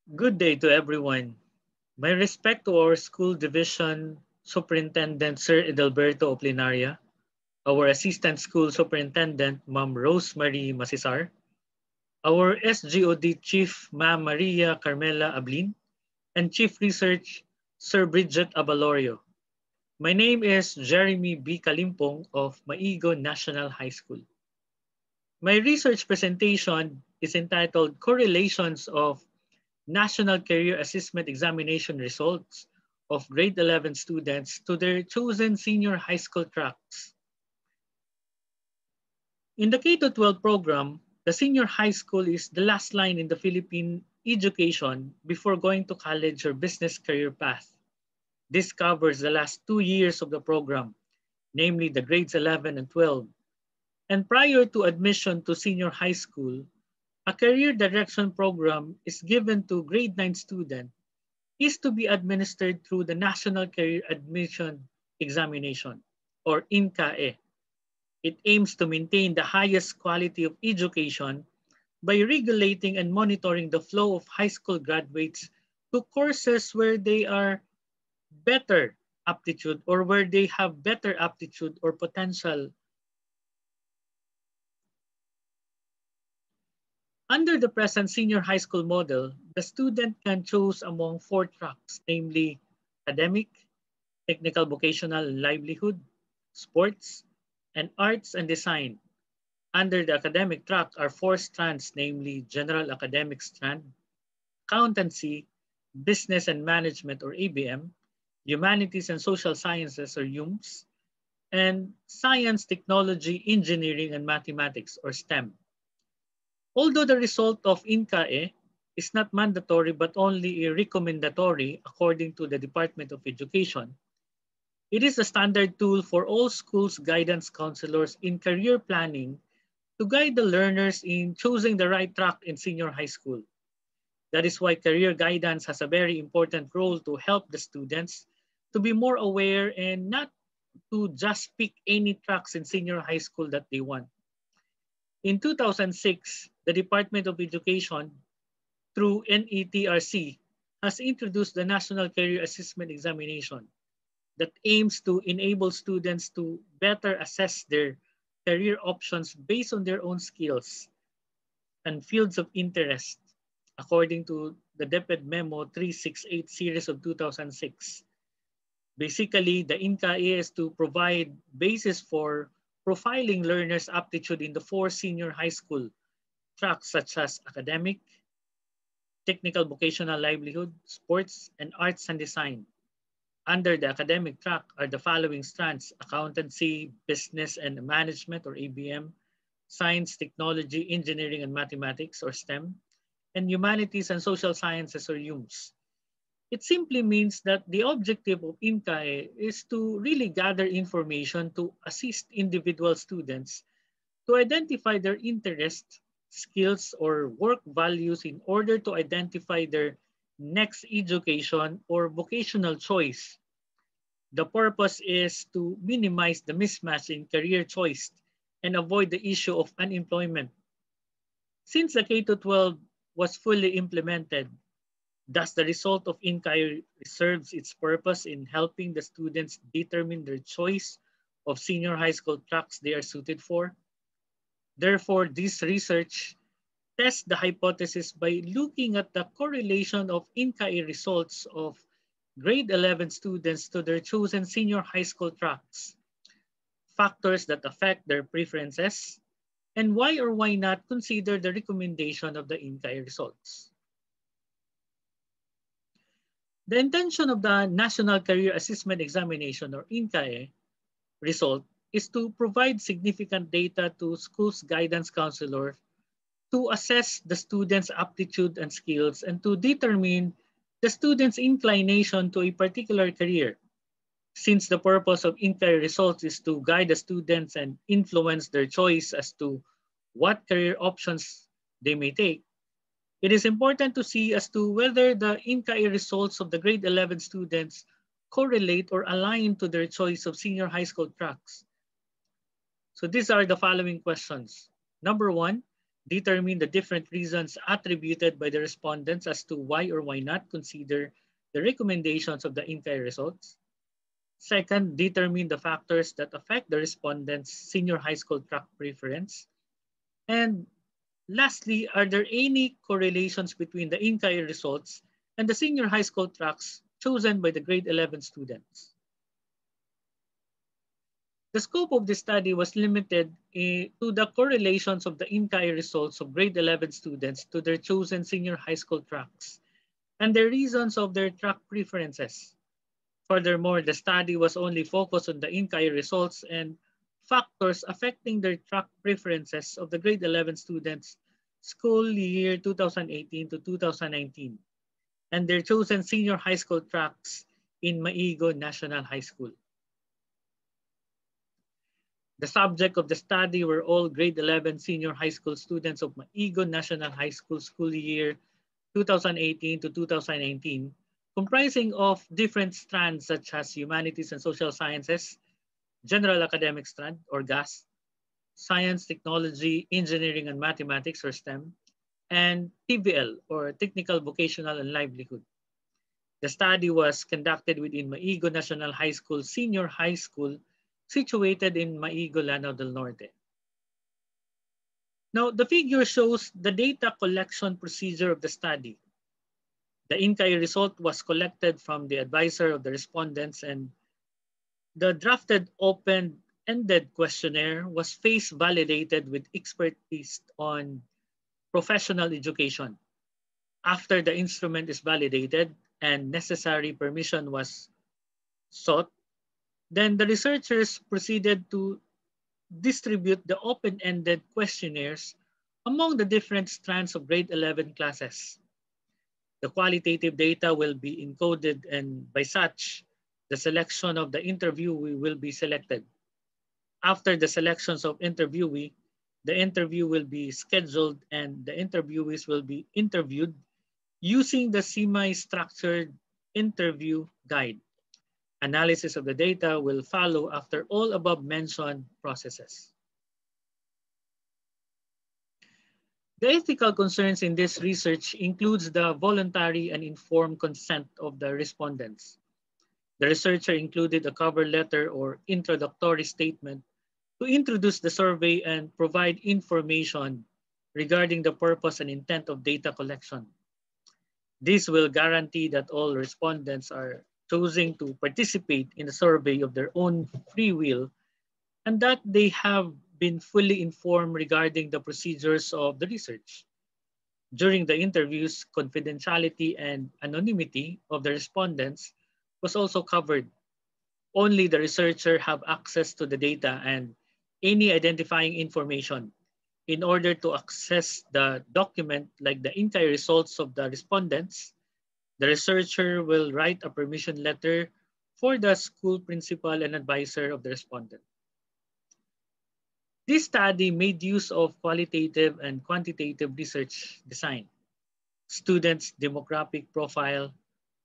Good day to everyone. My respect to our school division superintendent, Sir Edelberto Oplinaria, our assistant school superintendent, Ma'am Rosemary Masisar, our SGOD chief, Ma'am Maria Carmela Ablin, and chief research, Sir Bridget Abalorio. My name is Jeremy B. Kalimpong of Maigo National High School. My research presentation is entitled Correlations of National Career Assessment Examination results of grade 11 students to their chosen senior high school tracks. In the K-12 program, the senior high school is the last line in the Philippine education before going to college or business career path. This covers the last 2 years of the program, namely the grades 11 and 12. And prior to admission to senior high school, a career direction program is given to grade 9 students is to be administered through the National Career Admission Examination, or INCAE. It aims to maintain the highest quality of education by regulating and monitoring the flow of high school graduates to courses where they are better aptitude or where they have better aptitude or potential. Under the present senior high school model, the student can choose among 4 tracks, namely academic, technical vocational and livelihood, sports, and arts and design. Under the academic track are 4 strands, namely general academic strand, accountancy, business and management or ABM, humanities and social sciences or HUMS, and science, technology, engineering, and mathematics or STEM. Although the result of INCAE is not mandatory but only recommendatory according to the Department of Education, it is a standard tool for all schools guidance counselors in career planning to guide the learners in choosing the right track in senior high school. That is why career guidance has a very important role to help the students to be more aware and not to just pick any tracks in senior high school that they want. In 2006, the Department of Education, through NETRC, has introduced the National Career Assessment Examination that aims to enable students to better assess their career options based on their own skills and fields of interest, according to the DepEd Memo 368 series of 2006. Basically, the INCAE is to provide basis for profiling learners' aptitude in the 4 senior high school tracks such as academic, technical vocational livelihood, sports, and arts and design. Under the academic track are the following strands: accountancy, business and management or ABM, science, technology, engineering and mathematics or STEM, and humanities and social sciences or HUMS. It simply means that the objective of INCAE is to really gather information to assist individual students to identify their interests, skills, or work values in order to identify their next education or vocational choice. The purpose is to minimize the mismatch in career choice and avoid the issue of unemployment. Since the K-12 was fully implemented, thus the result of INCAE serves its purpose in helping the students determine their choice of senior high school tracks they are suited for. Therefore, this research tests the hypothesis by looking at the correlation of INCAE results of grade 11 students to their chosen senior high school tracks, factors that affect their preferences, and why or why not consider the recommendation of the INCAE results. The intention of the National Career Assessment Examination or INCAE result is to provide significant data to schools guidance counselors to assess the student's aptitude and skills and to determine the student's inclination to a particular career. Since the purpose of INCAE results is to guide the students and influence their choice as to what career options they may take, it is important to see as to whether the INCAE results of the grade 11 students correlate or align to their choice of senior high school tracks. So these are the following questions. Number 1, determine the different reasons attributed by the respondents as to why or why not consider the recommendations of the in-kind results. Second, determine the factors that affect the respondent's senior high school track preference. And lastly, are there any correlations between the in-kind results and the senior high school tracks chosen by the grade 11 students? The scope of the study was limited to the correlations of the in-kind results of grade 11 students to their chosen senior high school tracks and the reasons of their track preferences. Furthermore, the study was only focused on the in-kind results and factors affecting their track preferences of the grade 11 students school year 2018 to 2019 and their chosen senior high school tracks in Maigo National High School. The subject of the study were all grade 11 senior high school students of Maigo National High School school year 2018 to 2019, comprising of different strands such as humanities and social sciences, general academic strand or GAS, science, technology, engineering and mathematics or STEM, and TVL or technical, vocational and livelihood. The study was conducted within Maigo National High School Senior High School situated in Maigo, Lanao del Norte. Now, the figure shows the data collection procedure of the study. The in-kind result was collected from the advisor of the respondents, and the drafted open-ended questionnaire was face validated with expertise on professional education. After the instrument is validated and necessary permission was sought, then the researchers proceeded to distribute the open-ended questionnaires among the different strands of grade 11 classes. The qualitative data will be encoded, and by such, the selection of the interviewee will be selected. After the selections of interviewee, the interview will be scheduled and the interviewees will be interviewed using the semi-structured interview guide. Analysis of the data will follow after all above mentioned processes. The ethical concerns in this research includes the voluntary and informed consent of the respondents. The researcher included a cover letter or introductory statement to introduce the survey and provide information regarding the purpose and intent of data collection. This will guarantee that all respondents are choosing to participate in the survey of their own free will and that they have been fully informed regarding the procedures of the research. During the interviews, confidentiality and anonymity of the respondents was also covered. Only the researcher have access to the data and any identifying information. In order to access the document like the in-kind results of the respondents, the researcher will write a permission letter for the school principal and advisor of the respondent. This study made use of qualitative and quantitative research design, students' demographic profile,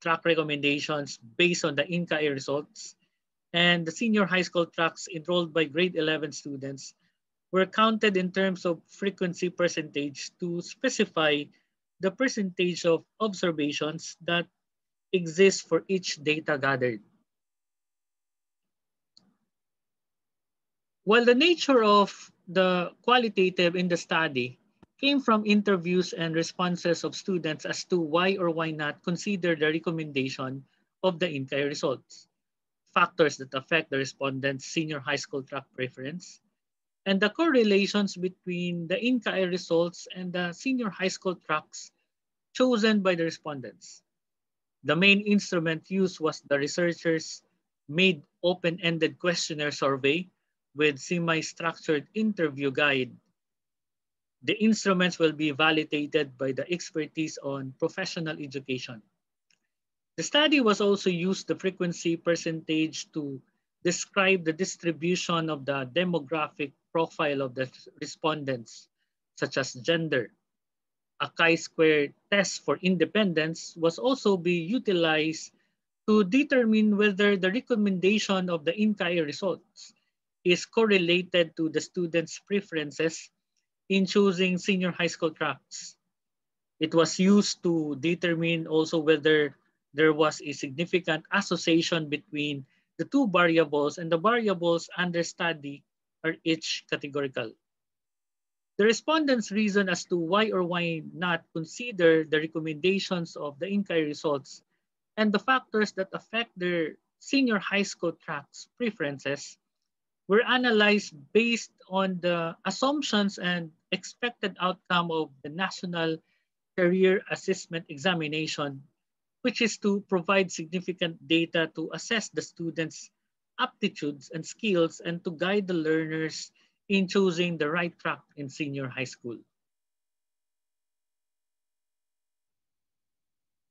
track recommendations based on the in-kind results, and the senior high school tracks enrolled by grade 11 students were counted in terms of frequency percentage to specify the percentage of observations that exist for each data gathered. While the nature of the qualitative in the study came from interviews and responses of students as to why or why not consider the recommendation of the in-kind results, factors that affect the respondent's senior high school track preference, and the correlations between the in-kind results and the senior high school tracks chosen by the respondents. The main instrument used was the researchers made open-ended questionnaire survey with semi-structured interview guide. The instruments will be validated by the expertise on professional education. The study was also used the frequency percentage to describe the distribution of the demographic profile of the respondents, such as gender. A chi-square test for independence was also be utilized to determine whether the recommendation of the in-kind results is correlated to the student's preferences in choosing senior high school tracks. It was used to determine also whether there was a significant association between the two variables, and the variables under study are each categorical. The respondents reason as to why or why not consider the recommendations of the INCAI results and the factors that affect their senior high school tracks preferences were analyzed based on the assumptions and expected outcome of the National Career Assessment Examination, which is to provide significant data to assess the students' aptitudes and skills and to guide the learners in choosing the right track in senior high school.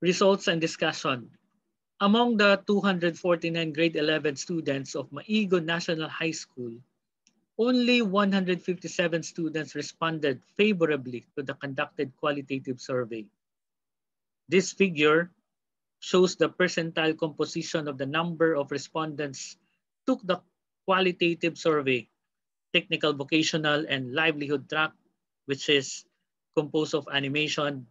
Results and discussion. Among the 249 grade 11 students of Maigo National High School, only 157 students responded favorably to the conducted qualitative survey. This figure shows the percentile composition of the number of respondents took the qualitative survey, technical, vocational, and livelihood track, which is composed of animation,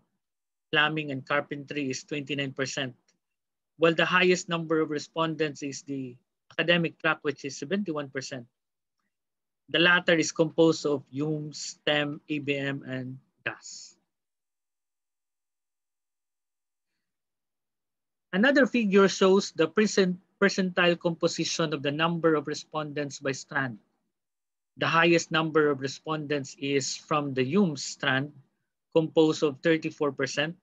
plumbing, and carpentry is 29%, while the highest number of respondents is the academic track, which is 71%. The latter is composed of UMS, STEM, ABM, and GAS. Another figure shows the percentile composition of the number of respondents by strand. The highest number of respondents is from the UMS strand, composed of 34%,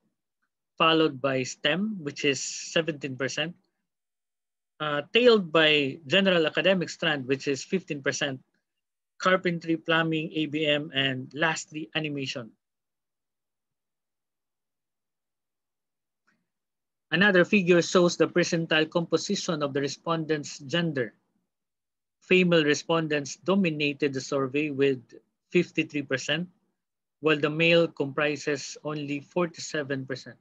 followed by STEM, which is 17%, tailed by general academic strand, which is 15%, carpentry, plumbing, ABM, and lastly, animation. Another figure shows the percentile composition of the respondents' gender. Female respondents dominated the survey with 53%, while the male comprises only 47%.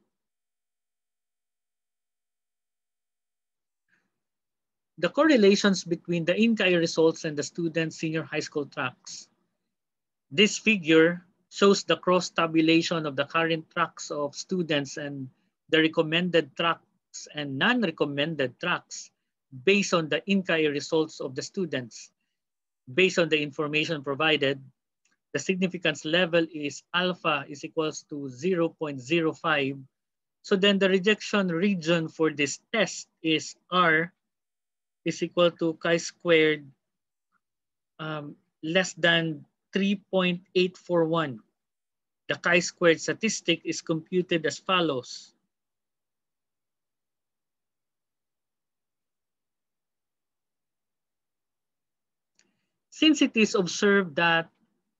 The correlations between the INCAI results and the students' senior high school tracks. This figure shows the cross-tabulation of the current tracks of students and the recommended tracks and non-recommended tracks based on the INCAI results of the students. Based on the information provided, the significance level is alpha is equals to 0.05. So then the rejection region for this test is R is equal to chi-squared less than 3.841. The chi-squared statistic is computed as follows. Since it is observed that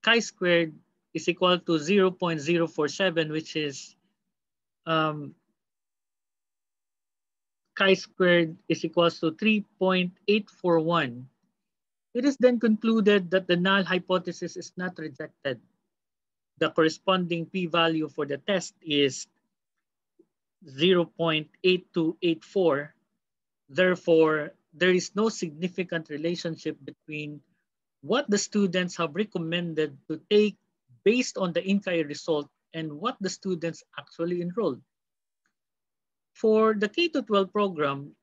chi-squared is equal to 0.047, which is chi-squared is equals to 3.841, it is then concluded that the null hypothesis is not rejected. The corresponding p-value for the test is 0.8284. Therefore, there is no significant relationship between what the students have recommended to take based on the INCAI result and what the students actually enrolled. For the K-12 program,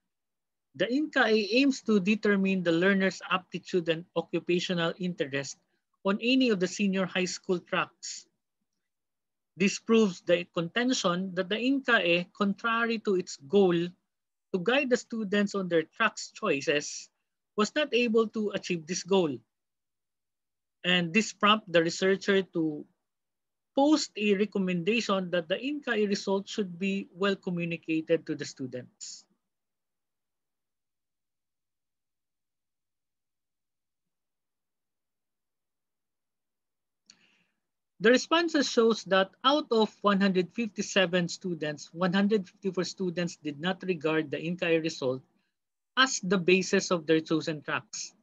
the INCAI aims to determine the learner's aptitude and occupational interest on any of the senior high school tracks. This proves the contention that the INCAI, contrary to its goal to guide the students on their tracks choices, was not able to achieve this goal. And this prompted the researcher to post a recommendation that the INCAI result should be well communicated to the students. The responses shows that out of 157 students, 154 students did not regard the INCAI result as the basis of their chosen tracks,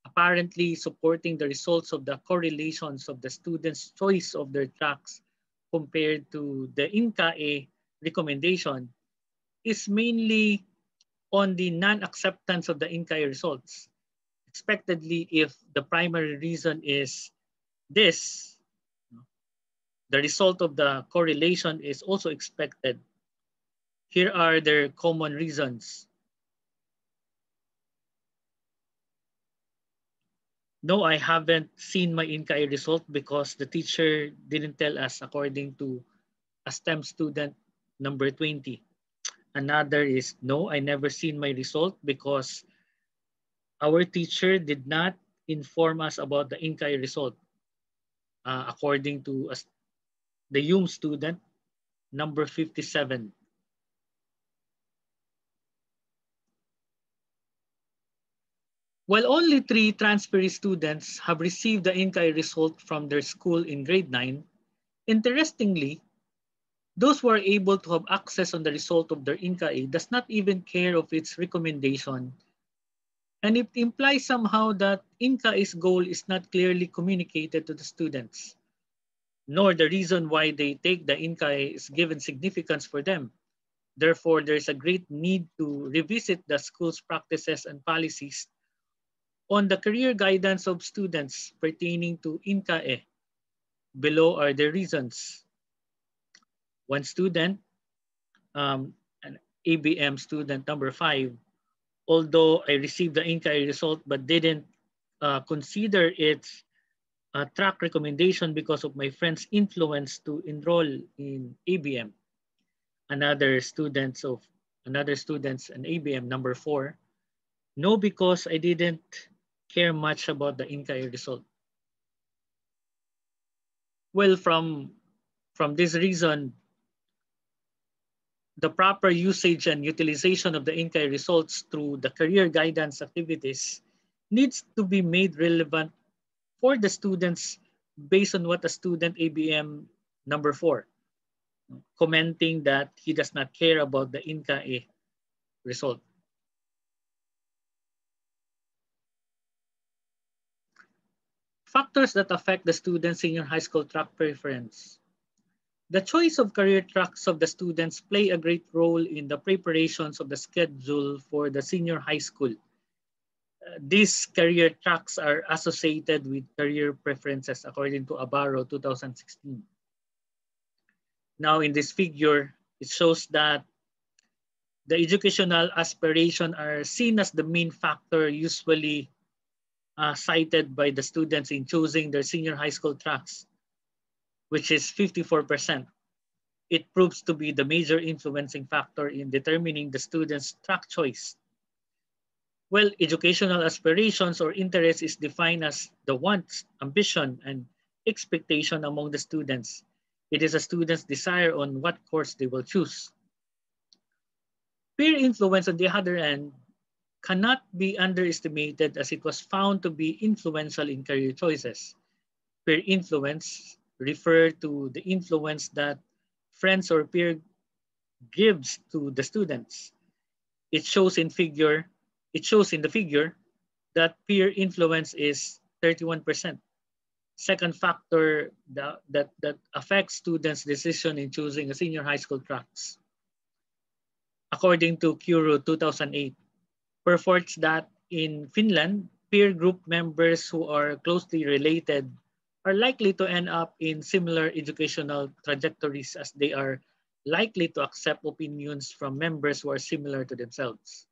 apparently supporting the results of the correlations of the students' choice of their tracks compared to the INCAI recommendation is mainly on the non-acceptance of the INCAI results. Expectedly, if the primary reason is this, The result of the correlation is also expected. Here are their common reasons. No, I haven't seen my INCAE result because the teacher didn't tell us, according to a STEM student number 20. Another is, no, I never seen my result because our teacher did not inform us about the INCAE result, according to the YUM student number 57. While only 3 transferee students have received the INCAE result from their school in grade 9, interestingly, those who are able to have access on the result of their INCAE does not even care of its recommendation, and it implies somehow that INCAE's goal is not clearly communicated to the students, nor the reason why they take the INCAE is given significance for them. Therefore, there is a great need to revisit the school's practices and policies on the career guidance of students pertaining to INCAE. Below are the reasons. One student, an ABM student number 5, although I received the INCAE result but didn't consider its track recommendation because of my friend's influence to enroll in ABM. Another students, an ABM number 4, no, because I didn't care much about the INCAE result. Well, from this reason, the proper usage and utilization of the INCAE results through the career guidance activities needs to be made relevant for the students based on what a student ABM number 4 commenting that he does not care about the INCAE result. Factors that affect the student's senior high school track preference. The choice of career tracks of the students play a great role in the preparations of the schedule for the senior high school. These career tracks are associated with career preferences according to Abaro 2016. Now in this figure, it shows that the educational aspiration are seen as the main factor usually cited by the students in choosing their senior high school tracks, which is 54%. It proves to be the major influencing factor in determining the student's track choice. Well, educational aspirations or interest is defined as the wants, ambition, and expectation among the students. It is a student's desire on what course they will choose. Peer influence, on the other hand, cannot be underestimated as it was found to be influential in career choices. Peer influence refer to the influence that friends or peer gives to the students. It shows in the figure that peer influence is 31%. Second factor that affects students' decision in choosing a senior high school tracks. According to Kuru 2008, purports that in Finland, peer group members who are closely related are likely to end up in similar educational trajectories as they are likely to accept opinions from members who are similar to themselves.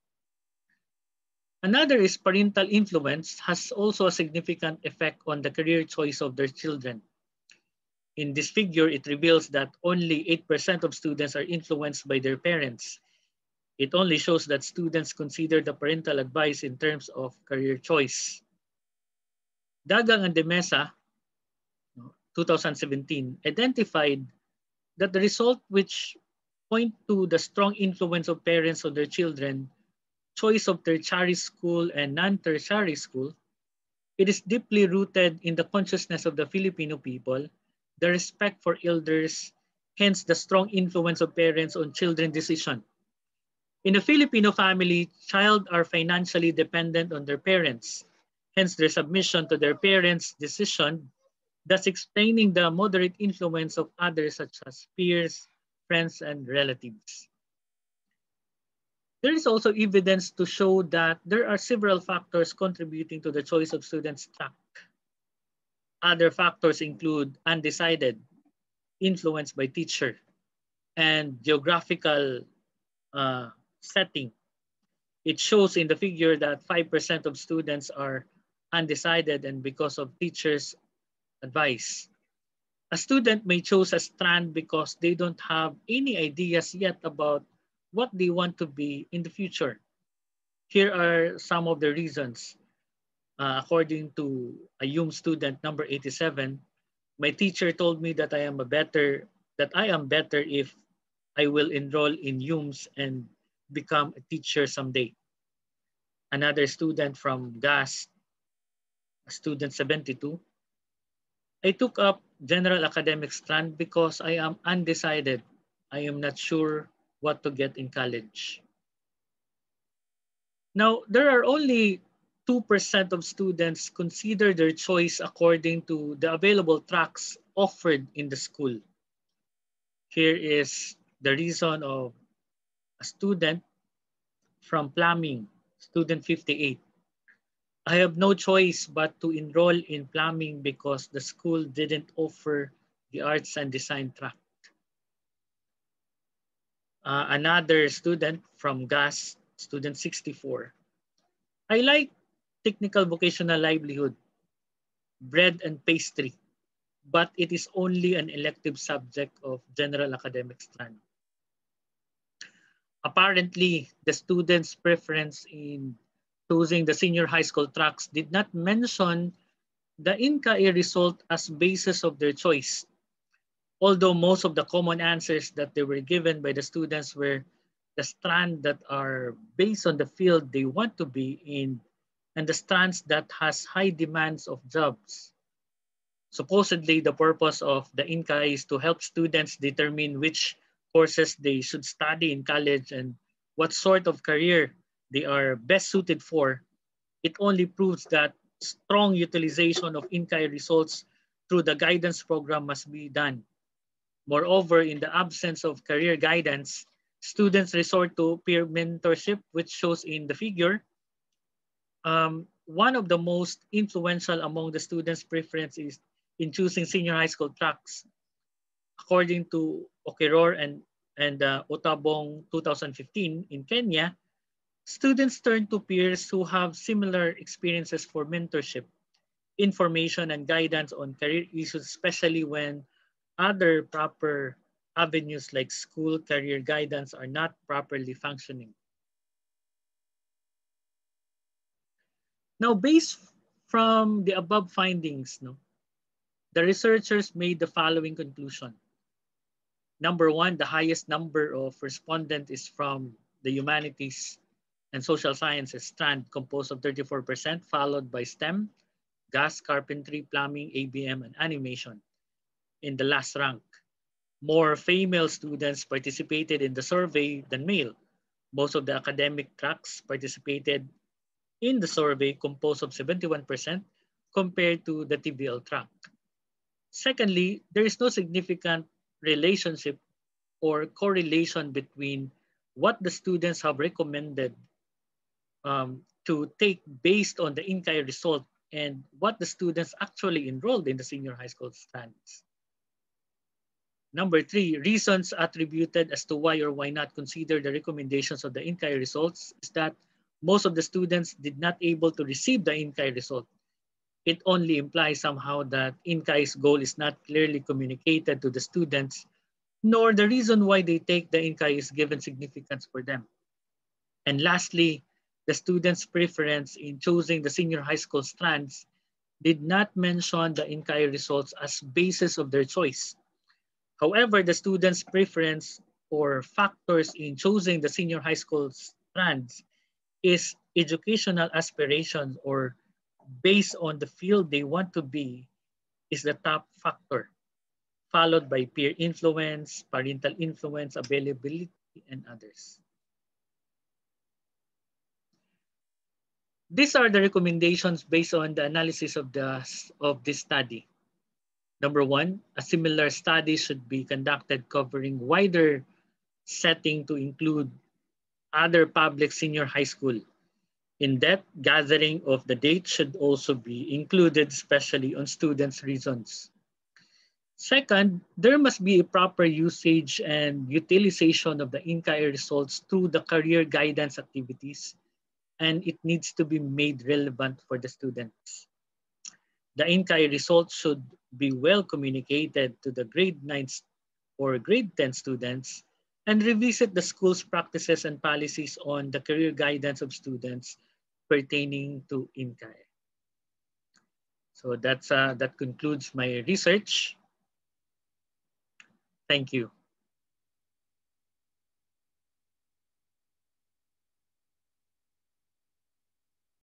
Another is parental influence has also a significant effect on the career choice of their children. In this figure, it reveals that only 8% of students are influenced by their parents. It only shows that students consider the parental advice in terms of career choice. Dagang and De Mesa, 2017, identified that the result which point to the strong influence of parents on their children, choice of tertiary school and non-tertiary school, it is deeply rooted in the consciousness of the Filipino people, the respect for elders, hence the strong influence of parents on children's decision. In a Filipino family, children are financially dependent on their parents, hence their submission to their parents' decision, thus explaining the moderate influence of others such as peers, friends, and relatives. There is also evidence to show that there are several factors contributing to the choice of students' track. Other factors include undecided. influenced by teacher, and geographical setting. It shows in the figure that 5% of students are undecided and because of teachers' advice. A student may choose a strand because they don't have any ideas yet about what they want to be in the future. Here are some of the reasons. According to a UM student number 87, my teacher told me that I am better if I will enroll in UMS and become a teacher someday. Another student from GAS, student 72, I took up general academic strand because I am undecided. I am not sure what to get in college. Now, there are only 2% of students consider their choice according to the available tracks offered in the school. Here is the reason of a student from plumbing, student 58. I have no choice but to enroll in plumbing because the school didn't offer the arts and design track. Another student from GAS, student 64. I like technical vocational livelihood, bread and pastry, but it is only an elective subject of general academic strand. Apparently, the students' preference in choosing the senior high school tracks did not mention the INCAE result as basis of their choice, although most of the common answers that they were given by the students were the strand that are based on the field they want to be in and the strands that has high demands of jobs. Supposedly, the purpose of the INCAE is to help students determine which courses they should study in college and what sort of career they are best suited for. It only proves that strong utilization of INCAE results through the guidance program must be done. Moreover, in the absence of career guidance, students resort to peer mentorship, which shows in the figure. One of the most influential among the students' preference is in choosing senior high school tracks. According to Okiror and Otabong 2015 in Kenya, students turn to peers who have similar experiences for mentorship, information, and guidance on career issues, especially when other proper avenues like school career guidance are not properly functioning. Now, based from the above findings, the researchers made the following conclusion. Number one, the highest number of respondents is from the humanities and social sciences strand, composed of 34%, followed by STEM, gas, carpentry, plumbing, ABM, and animation. In the last rank, more female students participated in the survey than male. Most of the academic tracks participated in the survey, composed of 71%, compared to the TVL track. Secondly, there is no significant relationship or correlation between what the students have recommended to take based on the INCAE result and what the students actually enrolled in the senior high school strands. Number three, reasons attributed as to why or why not consider the recommendations of the INCAE results is that most of the students did not able to receive the INCAE result. It only implies somehow that INCAE's goal is not clearly communicated to the students, nor the reason why they take the INCAE is given significance for them. And lastly, the students' preference in choosing the senior high school strands did not mention the INCAE results as basis of their choice. However, the students' preference or factors in choosing the senior high school strands is educational aspirations or based on the field they want to be is the top factor, followed by peer influence, parental influence, availability, and others. These are the recommendations based on the analysis of this study. Number one, a similar study should be conducted covering wider setting to include other public senior high school. In-depth gathering of the data should also be included, especially on students' reasons. Second, there must be a proper usage and utilization of the INCAE results through the career guidance activities, and it needs to be made relevant for the students. The INCAE results should be well communicated to the grade 9 or grade 10 students and revisit the school's practices and policies on the career guidance of students pertaining to INCAE. So that concludes my research. Thank you.